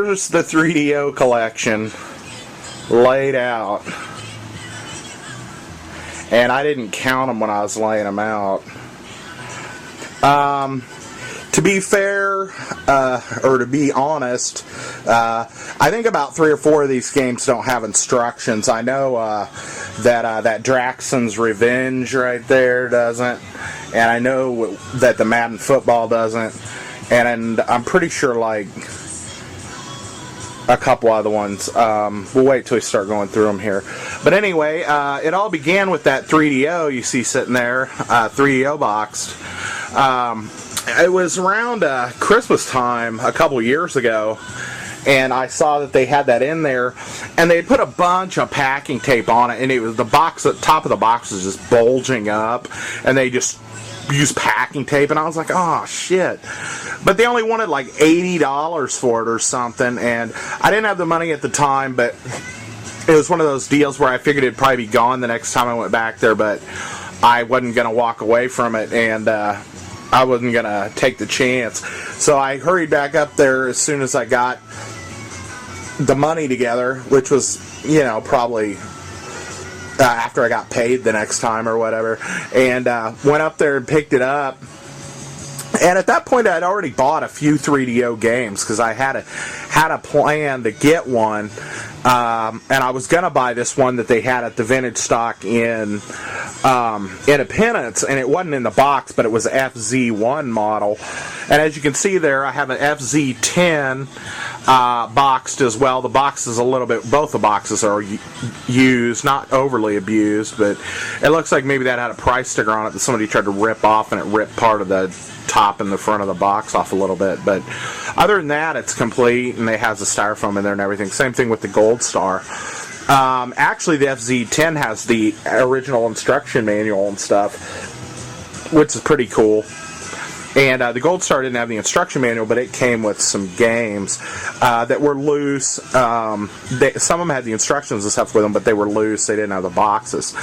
here's the 3DO collection laid out. And I didn't count them when I was laying them out. To be fair, or to be honest, I think about 3 or 4 of these games don't have instructions. I know that Draxon's Revenge right there doesn't, and I know that the Madden Football doesn't, and I'm pretty sure like a couple other ones. We'll wait till we start going through them here. But anyway, it all began with that 3DO you see sitting there, 3DO boxed. It was around Christmas time a couple years ago, and I saw that they had that in there, and they put a bunch of packing tape on it, and it was the box, the top of the box was just bulging up, and they just used packing tape, and I was like, oh shit. But they only wanted like $80 for it or something, and I didn't have the money at the time, but it was one of those deals where I figured it'd probably be gone the next time I went back there, but I wasn't going to walk away from it, and I wasn't going to take the chance. So I hurried back up there as soon as I got the money together, which was, you know, probably after I got paid the next time or whatever, and went up there and picked it up. And at that point, I'd already bought a few 3DO games because I had a plan to get one, and I was going to buy this one that they had at the vintage stock in Independence, and it wasn't in the box, but it was an FZ1 model. And as you can see there, I have an FZ10 boxed as well. The box is a little bit, both the boxes are used, not overly abused, but it looks like maybe that had a price sticker on it that somebody tried to rip off, and it ripped part of the top and the front of the box off a little bit. But other than that, it's complete, and it has the styrofoam in there and everything. Same thing with the Gold Star. Actually, the FZ10 has the original instruction manual and stuff, which is pretty cool. And the Gold Star didn't have the instruction manual, but it came with some games that were loose. Some of them had the instructions and stuff with them, but they were loose. They didn't have the boxes.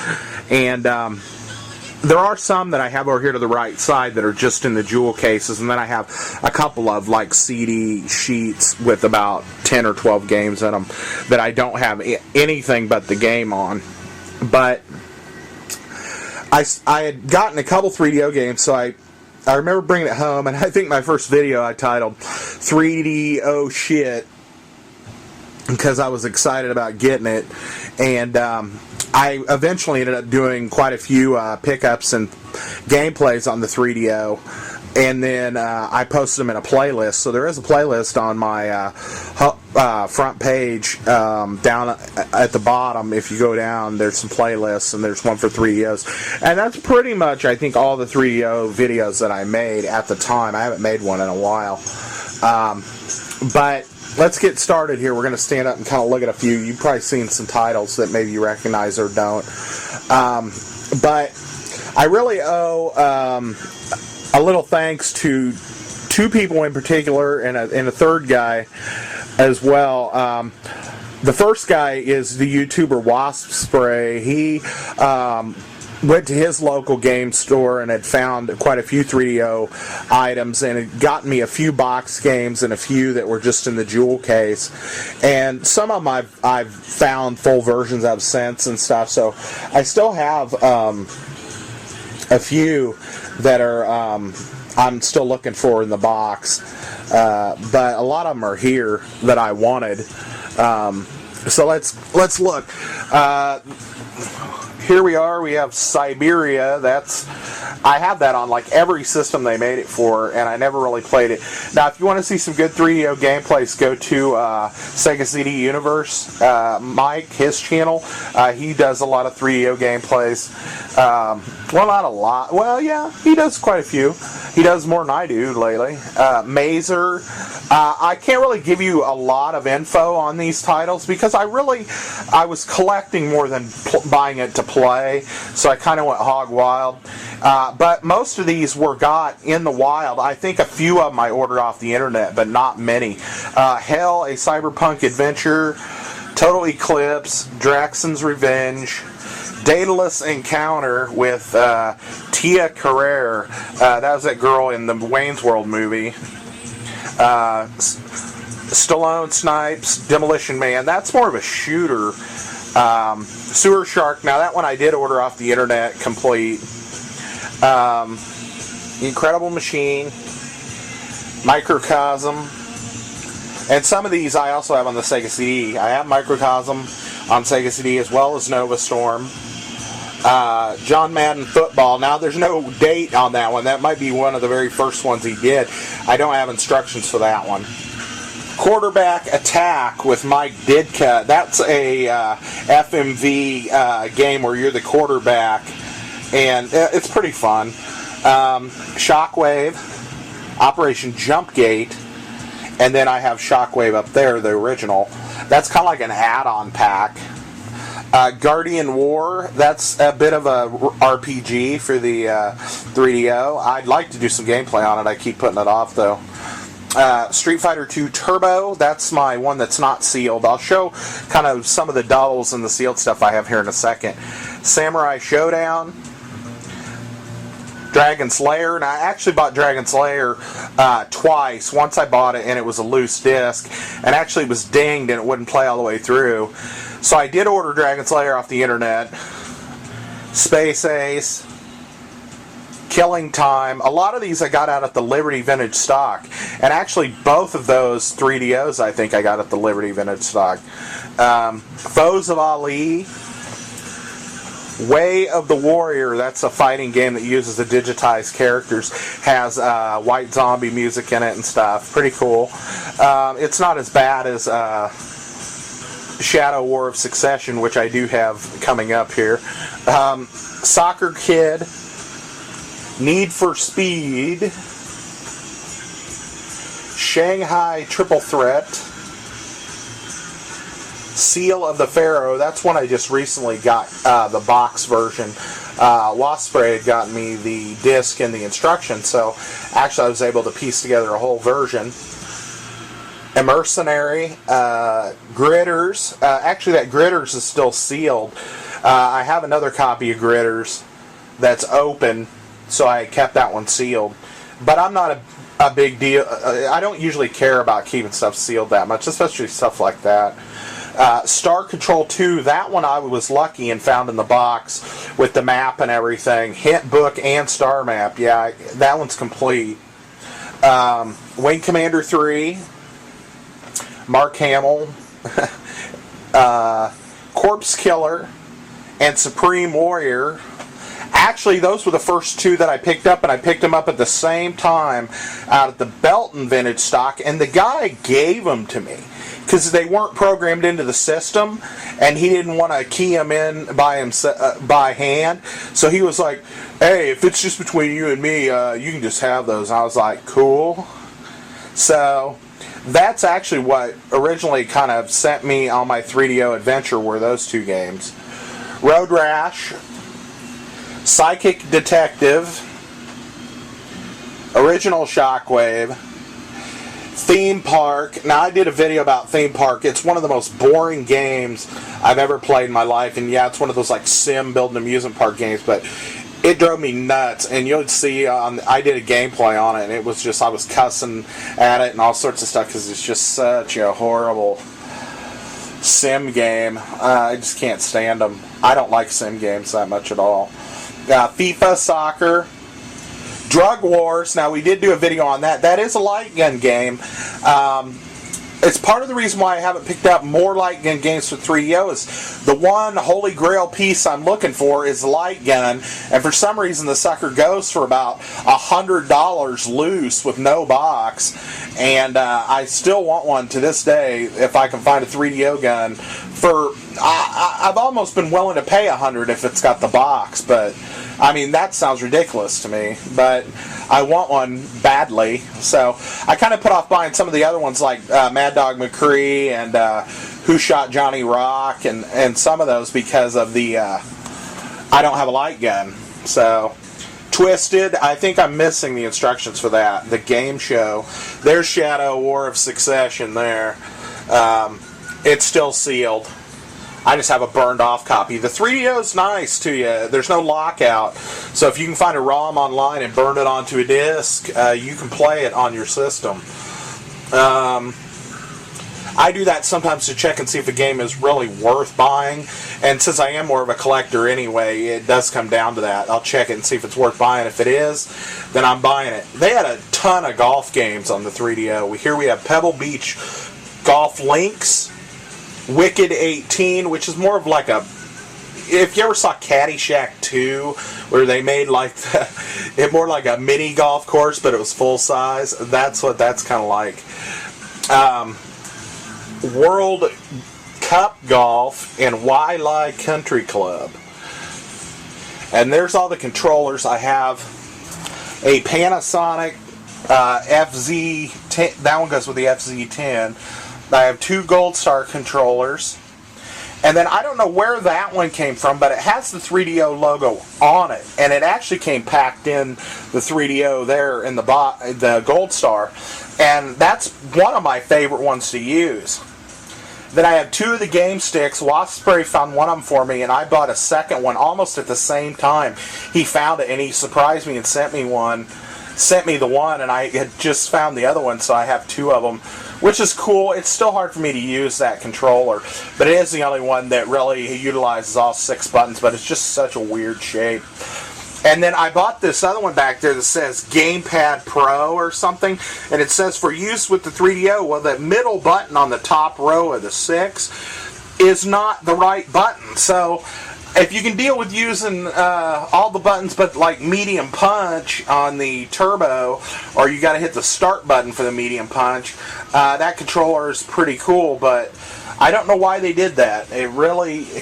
And there are some that I have over here to the right side that are just in the jewel cases, and then I have a couple of like CD sheets with about 10 or 12 games in them that I don't have anything but the game on. But I had gotten a couple 3DO games, so I remember bringing it home, and I think my first video I titled 3DO Shit because I was excited about getting it. And I eventually ended up doing quite a few pickups and gameplays on the 3DO, and then I posted them in a playlist. So there is a playlist on my front page down at the bottom. If you go down, there's some playlists, and there's one for 3DOs. And that's pretty much, I think, all the 3DO videos that I made at the time. I haven't made one in a while. But let's get started here. We're going to stand up and kind of look at a few. You've probably seen some titles that maybe you recognize or don't. But I really owe a little thanks to 2 people in particular, and a third guy as well. The first guy is the YouTuber Wasp Spray. He went to his local game store and had found quite a few 3DO items, and had gotten me a few box games and a few that were just in the jewel case. And some of them I've found full versions of since and stuff, so I still have a few that are I'm still looking for in the box, but a lot of them are here that I wanted. So let's look. Here we are. We have Siberia. I have that on like every system they made it for, and I never really played it. Now, if you want to see some good 3DO gameplays, go to Sega CD Universe. Mike, his channel, he does a lot of 3DO gameplays. Well, not a lot. Well, yeah, he does quite a few. He does more than I do lately. Mazer. I can't really give you a lot of info on these titles because I was collecting more than buying it to play, so I kind of went hog wild. But most of these were got in the wild. I think a few of them I ordered off the internet, but not many. Hell, a Cyberpunk Adventure, Total Eclipse, Draxon's Revenge, Daedalus Encounter with Tia Carrere. That was that girl in the Wayne's World movie. Stallone Snipes, Demolition Man. That's more of a shooter. Sewer Shark. Now that one I did order off the internet complete. Incredible Machine, Microcosm, and some of these I also have on the Sega CD. I have Microcosm on Sega CD as well as Nova Storm. John Madden Football. Now there's no date on that one. That might be one of the very first ones he did. I don't have instructions for that one. Quarterback Attack with Mike Ditka. That's a FMV game where you're the quarterback, and it's pretty fun. Shockwave, Operation Jumpgate, and then I have Shockwave up there, the original. That's kind of like an add-on pack. Guardian War, that's a bit of a RPG for the 3DO. I'd like to do some gameplay on it. I keep putting it off, though. Street Fighter 2 Turbo, that's my one that's not sealed. I'll show kind of some of the doubles and the sealed stuff I have here in a second. Samurai Showdown, Dragon Slayer, and I actually bought Dragon Slayer twice. Once I bought it and it was a loose disc, and actually it was dinged and it wouldn't play all the way through. So I did order Dragon Slayer off the internet. Space Ace, Killing Time. A lot of these I got out at the Liberty Vintage Stock. And actually both of those 3DOs I think I got at the Liberty Vintage Stock. Foes of Ali, Way of the Warrior. That's a fighting game that uses the digitized characters. Has white zombie music in it and stuff. Pretty cool. It's not as bad as Shadow War of Succession, which I do have coming up here. Soccer Kid, Need for Speed, Shanghai Triple Threat, Seal of the Pharaoh. That's one I just recently got, the box version. Waspray had gotten me the disc and the instructions, so actually I was able to piece together a whole version. Mercenary, Gritters. Actually, that Gritters is still sealed. I have another copy of Gritters that's open, so I kept that one sealed. But I'm not a big deal. I don't usually care about keeping stuff sealed that much, especially stuff like that. Star Control 2, that one I was lucky and found in the box with the map and everything. Hint book and star map. Yeah, that one's complete. Wing Commander 3, Mark Hamill, Corpse Killer, and Supreme Warrior. Actually, those were the first two that I picked up, and I picked them up at the same time out at the Belton Vintage Stock, and the guy gave them to me because they weren't programmed into the system, and he didn't want to key them in by hand. So he was like, "Hey, if it's just between you and me, you can just have those." And I was like, "Cool." So that's actually what originally kind of sent me on my 3DO adventure, were those two games. Road Rash, Psychic Detective, Original Shockwave, Theme Park. Now, I did a video about Theme Park. It's one of the most boring games I've ever played in my life, and yeah, it's one of those like sim building amusement park games, but it drove me nuts, and you'll see I did a gameplay on it, and it was just, I was cussing at it and all sorts of stuff because it's just such a horrible sim game. I just can't stand them. I don't like sim games that much at all. FIFA Soccer, Drug Wars. Now, we did do a video on that. That is a light gun game. It's part of the reason why I haven't picked up more light gun games for 3DO is the one holy grail piece I'm looking for is the light gun, and for some reason the sucker goes for about $100 loose with no box, and I still want one to this day if I can find a 3DO gun for, I've almost been willing to pay $100 if it's got the box, but I mean, that sounds ridiculous to me, but I want one badly. So I kind of put off buying some of the other ones like Mad Dog McCree and Who Shot Johnny Rock and some of those because of the I don't have a light gun. So Twisted, I think I'm missing the instructions for that. The game show. There's Shadow War of Succession there. It's still sealed. I just have a burned off copy. The 3DO's nice to you. There's no lockout. So if you can find a ROM online and burn it onto a disc, you can play it on your system. I do that sometimes to check and see if a game is really worth buying. And since I am more of a collector anyway, it does come down to that. I'll check it and see if it's worth buying. If it is, then I'm buying it. They had a ton of golf games on the 3DO. Here we have Pebble Beach Golf Links, Wicked 18, which is more of like a... If you ever saw Caddyshack 2, where they made like it more like a mini golf course, but it was full size, that's what that's kind of like. World Cup Golf and Waialae Country Club. And there's all the controllers. I have a Panasonic FZ10. That one goes with the FZ10. I have 2 Gold Star controllers. And then I don't know where that one came from, but it has the 3DO logo on it. And it actually came packed in the 3DO there in the Gold Star. And that's one of my favorite ones to use. Then I have 2 of the game sticks. Waspberry found one of them for me, and I bought a second one almost at the same time. He found it, and he surprised me and sent me the one, and I had just found the other one, so I have 2 of them, which is cool. It's still hard for me to use that controller, but it is the only one that really utilizes all 6 buttons, but it's just such a weird shape. And then I bought this other one back there that says Gamepad Pro or something, and it says for use with the 3DO. Well, the middle button on the top row of the 6 is not the right button. So if you can deal with using all the buttons but like medium punch on the turbo, or you got to hit the start button for the medium punch, that controller is pretty cool, but I don't know why they did that. It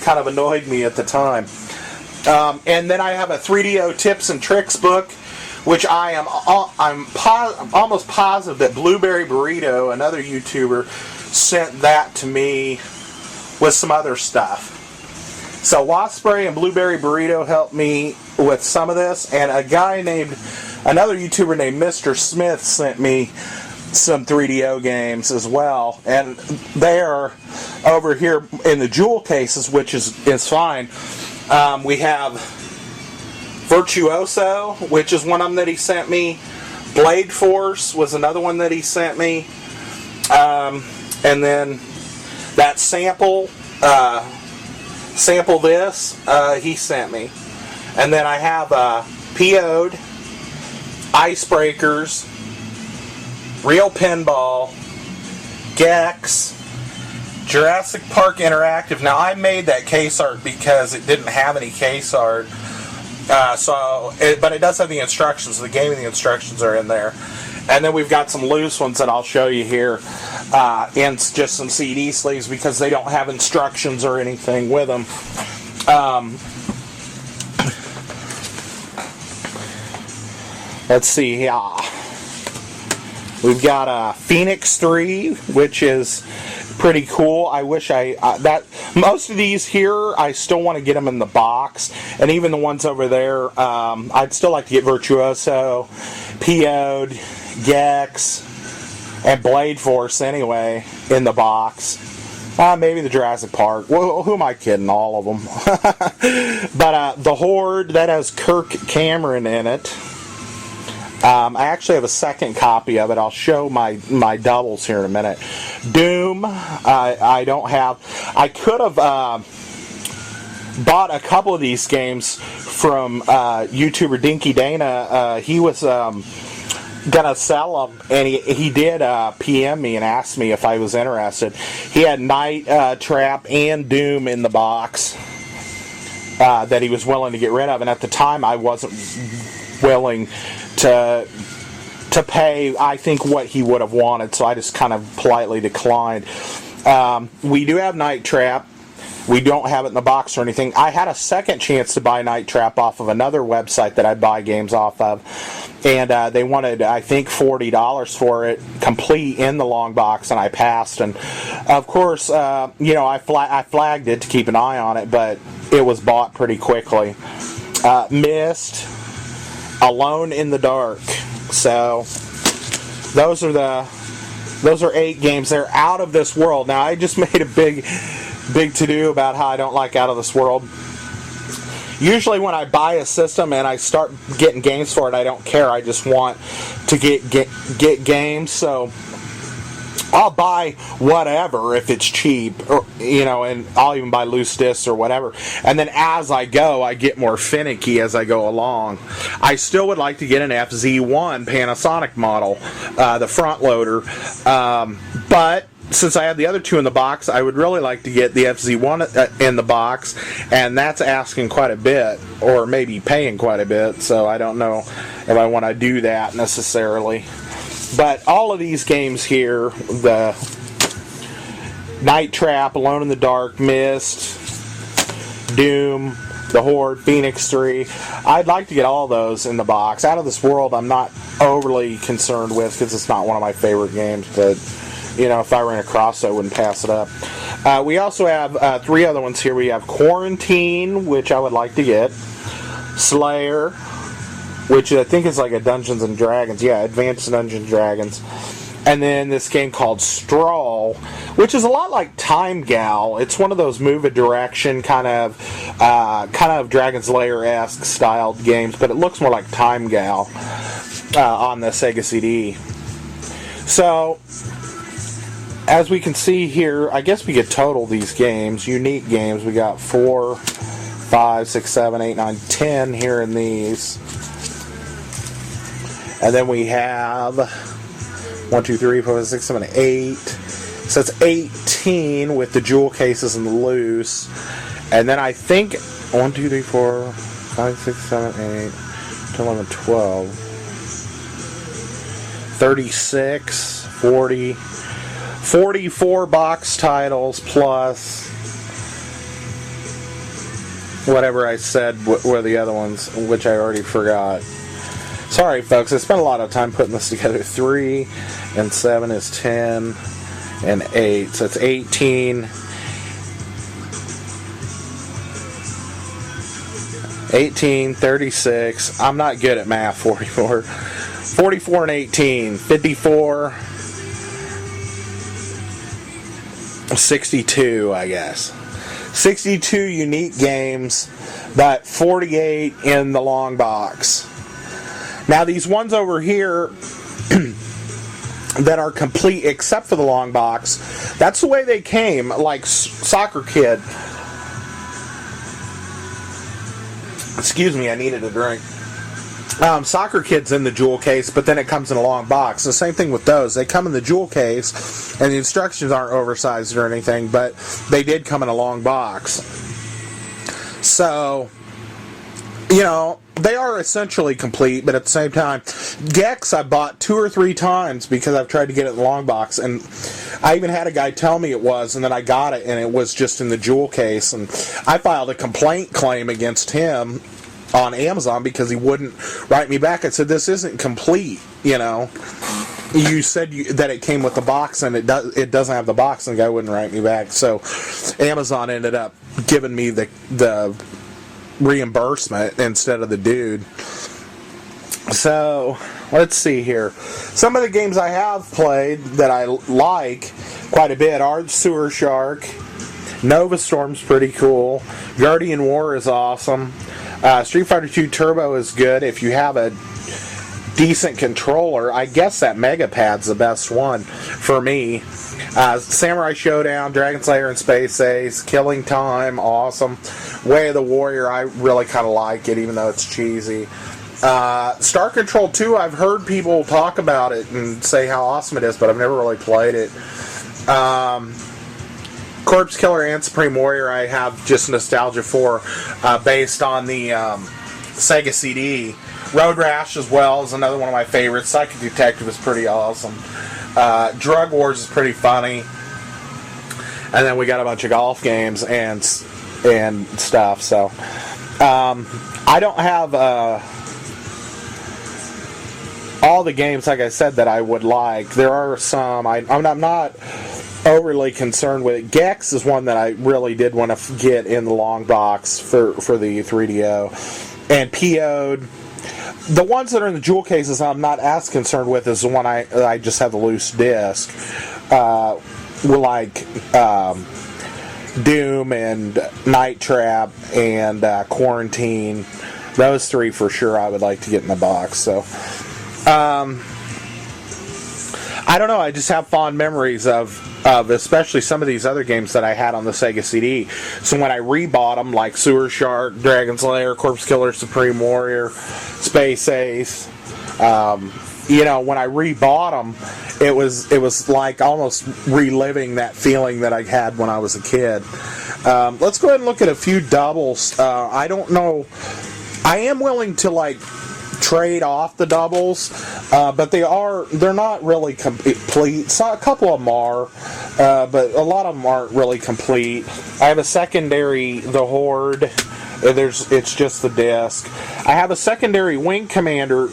kind of annoyed me at the time. And then I have a 3DO tips and tricks book, which I'm almost positive that Blueberry Burrito, another YouTuber, sent that to me with some other stuff. So Waspberry and Blueberry Burrito helped me with some of this, and another YouTuber named Mr. Smith sent me some 3DO games as well, and they are over here in the jewel cases, which is fine. We have Virtuoso, which is one of them that he sent me. Blade Force was another one that he sent me. And then that sample this, he sent me. And then I have PO'd, Icebreakers, Real Pinball, Gex, Jurassic Park Interactive. Now, I made that case art because it didn't have any case art. But it does have the instructions. The game and the instructions are in there. And then we've got some loose ones that I'll show you here, and just some CD sleeves because they don't have instructions or anything with them. Let's see here. We've got Phoenix 3, which is pretty cool. I wish that most of these here, I still want to get them in the box, and even the ones over there, I'd still like to get Virtuoso, PO'd, Gex, and Blade Force anyway in the box. Maybe the Jurassic Park. Well, who am I kidding? All of them. But the Horde, that has Kirk Cameron in it. I actually have a second copy of it. I'll show my doubles here in a minute. Doom, I don't have. I could have bought a couple of these games from YouTuber Dinky Dana. He was gonna sell them, and he did PM me and asked me if I was interested. He had Night Trap and Doom in the box that he was willing to get rid of, and at the time I wasn't willing to pay, I think, what he would have wanted, so I just kind of politely declined. We do have Night Trap. We don't have it in the box or anything. I had a second chance to buy Night Trap off of another website that I buy games off of, and they wanted, I think, $40 for it, complete in the long box, and I passed. And of course, I flagged it to keep an eye on it, but it was bought pretty quickly. Myst, Alone in the Dark. So those are 8 games. They're out of this world. Now, I just made a big to-do about how I don't like Out of This World. Usually when I buy a system and I start getting games for it, I don't care. I just want to get games. So I'll buy whatever if it's cheap, or, and I'll even buy loose discs or whatever. And then as I go, I get more finicky as I go along. I still would like to get an FZ1 Panasonic model, the front loader, but since I have the other two in the box, I would really like to get the FZ1 in the box, and that's asking quite a bit, or maybe paying quite a bit, so I don't know if I want to do that necessarily. But all of these games here, the Night Trap, Alone in the Dark, Myst, Doom, The Horde, Phoenix 3, I'd like to get all those in the box. Out of This World, I'm not overly concerned with because it's not one of my favorite games, but if I ran across it, I wouldn't pass it up. We also have 3 other ones here. We have Quarantine, which I would like to get, Slayer, which I think is like a Dungeons and Dragons. Yeah, Advanced Dungeons and Dragons. And then this game called Strawl, which is a lot like Time Gal. It's one of those move a direction kind of Dragon's Lair-esque styled games, but it looks more like Time Gal on the Sega CD. So, as we can see here, I guess we could total these games, unique games. We got 4, 5, 6, 7, 8, 9, 10 here in these. And then we have 1, 2, 3, 4, 5, 6, 7, 8. So it's 18 with the jewel cases and the loose. And then I think 1, 2, 3, 4, 5, 6, 7, 8, 10, 11, 12, 36, 40, 44 box titles plus whatever I said were the other ones, which I already forgot. Sorry, folks, I spent a lot of time putting this together. 3 and 7 is 10, and 8, so it's 18. 18, 36. I'm not good at math. 44. 44 and 18. 54. 62, I guess. 62 unique games, but 48 in the long box. Now these ones over here that are complete except for the long box, that's the way they came, like Soccer Kid. Excuse me, I needed a drink. Soccer Kid's in the jewel case, but then it comes in a long box. The same thing with those. They come in the jewel case, and the instructions aren't oversized or anything, but they did come in a long box. So, they are essentially complete, but at the same time, Gex I bought 2 or 3 times because I've tried to get it in the long box, and I even had a guy tell me it was, and then I got it, and it was just in the jewel case, and I filed a complaint claim against him on Amazon because he wouldn't write me back. I said, this isn't complete, You said that it came with the box, and it doesn't have the box, and the guy wouldn't write me back. So Amazon ended up giving me the reimbursement instead of the dude. So let's see here. Some of the games I have played that I like quite a bit are Sewer Shark. Nova Storm's pretty cool. Guardian War is awesome. Street Fighter 2 Turbo is good if you have a decent controller. I guess that Megapad's the best one for me. Samurai Showdown, Dragon Slayer and Space Ace, Killing Time, awesome. Way of the Warrior, I really kind of like it, even though it's cheesy. Star Control 2, I've heard people talk about it and say how awesome it is, but I've never really played it. Corpse Killer and Supreme Warrior, I have just nostalgia for, based on the Sega CD. Road Rash as well is another one of my favorites. Psychic Detective is pretty awesome. Drug Wars is pretty funny. And then we got a bunch of golf games and stuff. So I don't have all the games, like I said, that I would like. There are some. I'm not overly concerned with it. Gex is one that I really did want to get in the long box for the 3DO. And PO'd. The ones that are in the jewel cases I'm not as concerned with is the one I just have the loose disc. Like Doom and Night Trap and Quarantine. Those 3 for sure I would like to get in the box. So I don't know. I just have fond memories of especially some of these other games that I had on the Sega CD. So when I rebought them, like Sewer Shark, Dragon's Lair, Corpse Killer, Supreme Warrior, Space Ace, when I rebought them, it was like almost reliving that feeling that I had when I was a kid. Let's go ahead and look at a few doubles. I don't know. I am willing to trade off the doubles, but they're not really complete. So a couple of them are, but a lot of them aren't really complete. I have a secondary, the Horde. It's just the disc. I have a secondary Wing Commander.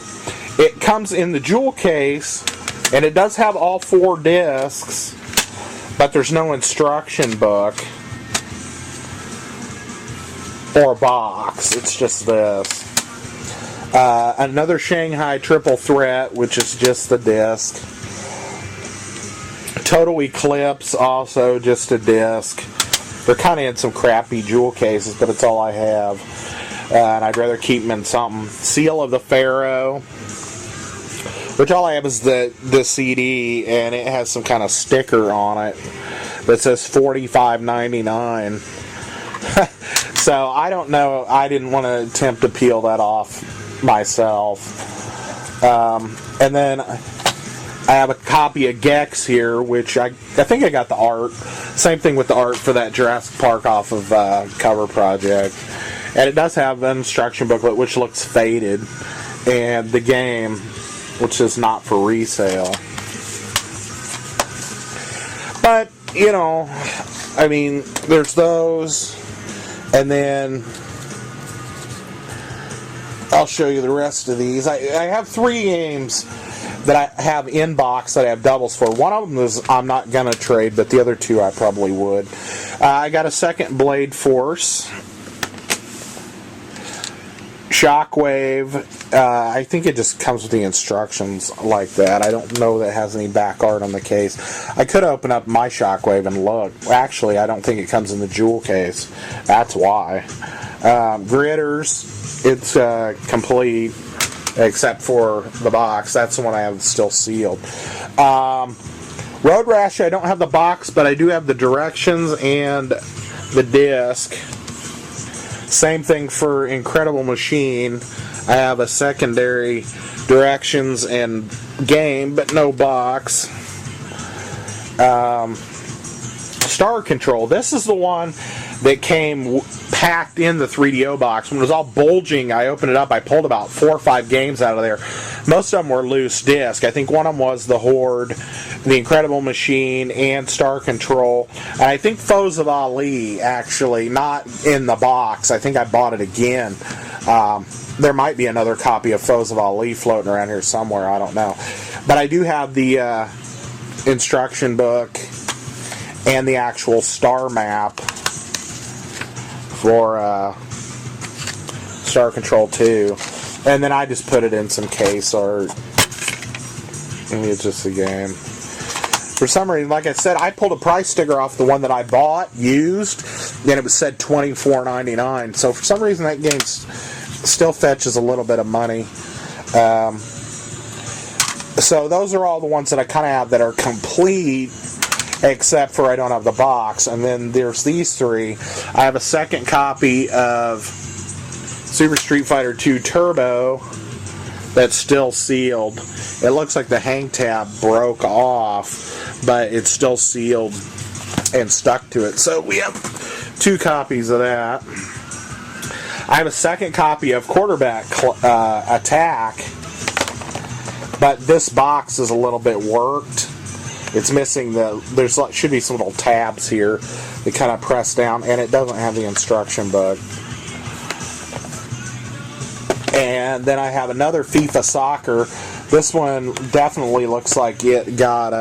It comes in the jewel case, and it does have all 4 discs, but there's no instruction book or box. It's just this. Another Shanghai Triple Threat, which is just the disc. Total Eclipse, also just a disc. They're kind of in some crappy jewel cases, but it's all I have. And I'd rather keep them in something. Seal of the Pharaoh, which all I have is the CD, and it has some kind of sticker on it that says $45.99. So I don't know. I didn't want to attempt to peel that off myself. And then I have a copy of Gex here, which I think I got the art. Same thing with the art for that Jurassic Park off of Cover Project. And it does have an instruction booklet, which looks faded, and the game, which is not for resale. But, there's those, and then I'll show you the rest of these. I have 3 games that I have in box that I have doubles for. One of them is I'm not going to trade, but the other 2 I probably would. I got a second Blade Force. Shockwave. I think it just comes with the instructions like that. I don't know that it has any back art on the case. I could open up my Shockwave and look. Actually, I don't think it comes in the jewel case. That's why. Gritters, it's complete except for the box. That's the one I have still sealed. Road Rash, I don't have the box, but I do have the directions and the disc. Same thing for Incredible Machine. I have a secondary directions and game, but no box. Star Control. This is the one that came packed in the 3DO box. When it was all bulging, I opened it up. I pulled about 4 or 5 games out of there. Most of them were loose disc. I think one of them was the Horde, the Incredible Machine, and Star Control. And I think Foes of Ali, actually, not in the box. I think I bought it again. There might be another copy of Foes of Ali floating around here somewhere. I don't know. But I do have the instruction book and the actual star map for Star Control 2. And then I just put it in some case art. Maybe it's just a game. For some reason, like I said, I pulled a price sticker off the one that I bought, used, and it said $24.99. So for some reason, that game still fetches a little bit of money. So those are all the ones that I kind of have that are complete, except for I don't have the box. And then there's these 3. I have a second copy of Super Street Fighter 2 Turbo that's still sealed. It looks like the hang tab broke off, but it's still sealed and stuck to it. So we have 2 copies of that. I have a second copy of Quarterback Attack, but this box is a little bit worked. It's missing should be some little tabs here that kind of press down, and it doesn't have the instruction book. And then I have another FIFA Soccer. This one definitely looks like it got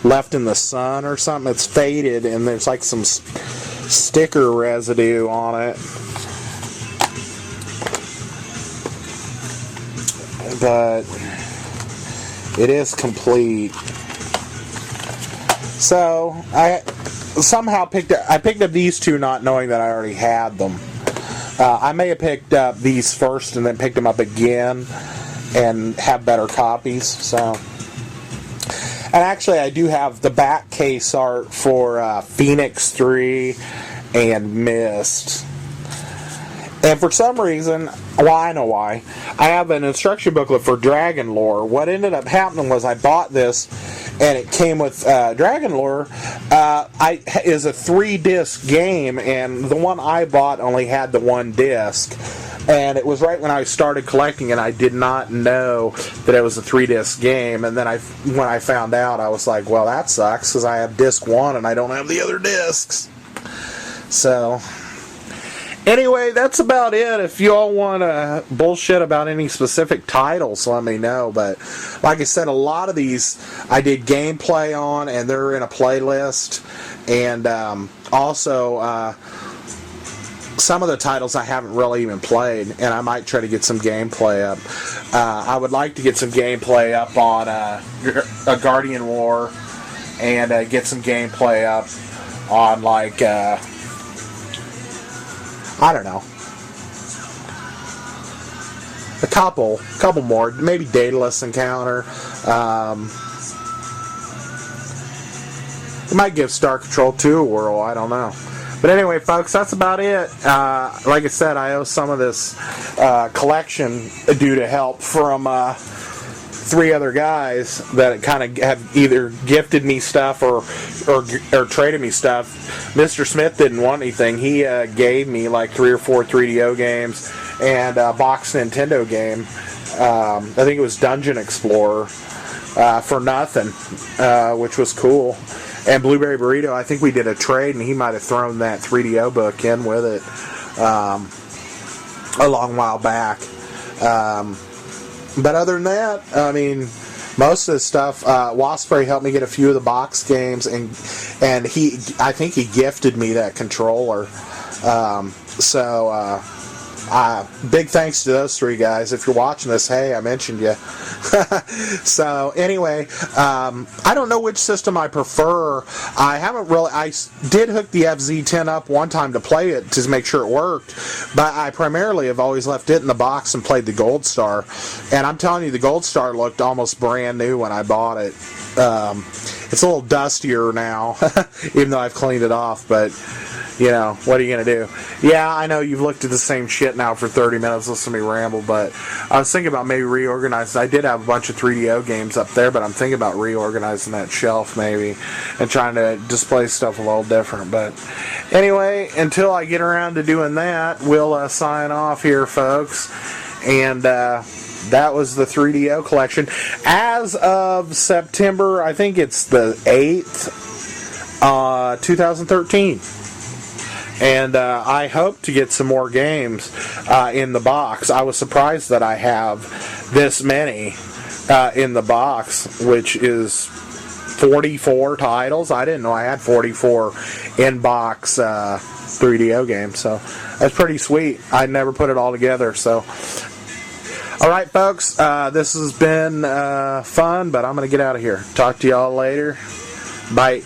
left in the sun or something. It's faded, and there's like some sticker residue on it. But it is complete. So I somehow picked up these 2 not knowing that I already had them. I may have picked up these first and then picked them up again and have better copies. So And actually, I do have the back case art for Phoenix 3 and Myst. And for some reason, well, I know why, I have an instruction booklet for Dragon Lore. What ended up happening was I bought this, and it came with Dragon Lore. Is a 3-disc game, and the one I bought only had the 1 disc. And it was right when I started collecting, and I did not know that it was a 3-disc game. And then when I found out, I was like, well, that sucks, because I have disc 1 and I don't have the other discs. So anyway, that's about it. If you all want to bullshit about any specific titles, let me know. But like I said, a lot of these I did gameplay on, and they're in a playlist. And also, some of the titles I haven't really even played, and I might try to get some gameplay up. I would like to get some gameplay up on a Guardian War, and get some gameplay up on, like, I don't know, a couple more, maybe Daedalus Encounter. It might give Star Control 2 a whirl, I don't know. But anyway, folks, that's about it. Like I said, I owe some of this collection due to help from 3 other guys that kind of have either gifted me stuff or traded me stuff. Mr. Smith didn't want anything. He gave me like 3 or 4 3DO games and a box Nintendo game. I think it was Dungeon Explorer for nothing, which was cool. And Blueberry Burrito, I think we did a trade, and he might have thrown that 3DO book in with it a long while back. But other than that, I mean, most of the stuff, Wasbury helped me get a few of the box games, and I think he gifted me that controller. Big thanks to those 3 guys. If you're watching this, hey, I mentioned you. So anyway, I don't know which system I prefer. I did hook the FZ10 up one time to play it to make sure it worked, but I primarily have always left it in the box and played the Gold Star. And I'm telling you, the Gold Star looked almost brand new when I bought it. It's a little dustier now, even though I've cleaned it off, but you know, what are you going to do? Yeah, I know you've looked at the same shit now for 30 minutes, listen to me ramble, but I was thinking about maybe reorganizing. I did have a bunch of 3DO games up there, but I'm thinking about reorganizing that shelf maybe and trying to display stuff a little different. But anyway, until I get around to doing that, we'll sign off here, folks. And that was the 3DO collection. As of September, I think it's the 8th, 2013. And I hope to get some more games in the box. I was surprised that I have this many in the box, which is 44 titles. I didn't know I had 44 in-box 3DO games, so that's pretty sweet. I never put it all together, so... Alright, folks, this has been fun, but I'm going to get out of here. Talk to y'all later. Bye.